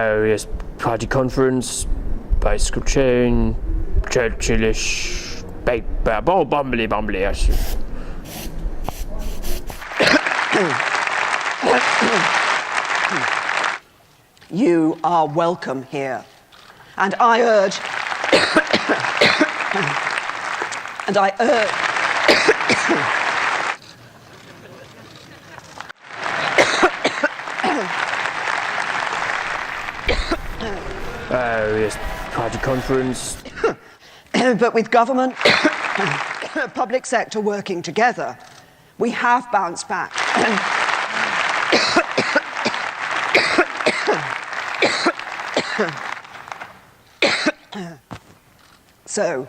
Yes, party conference, bicycle chain, Churchillish, bumbly, I see. You are welcome here, and I urge, Yes, party conference. but with government, public sector working together, we have bounced back. So,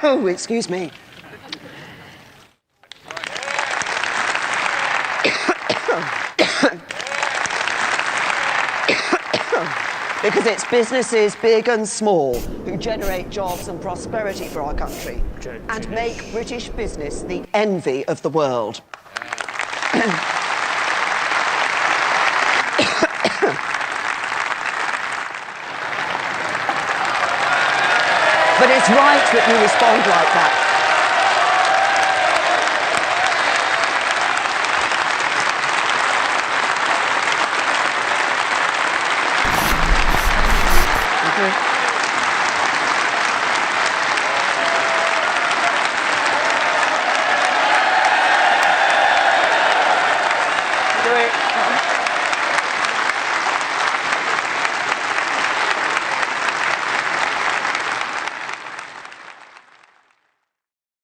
oh, excuse me. Because it's businesses, big and small, who generate jobs and prosperity for our country and make British business the envy of the world. But it's right that you respond like that.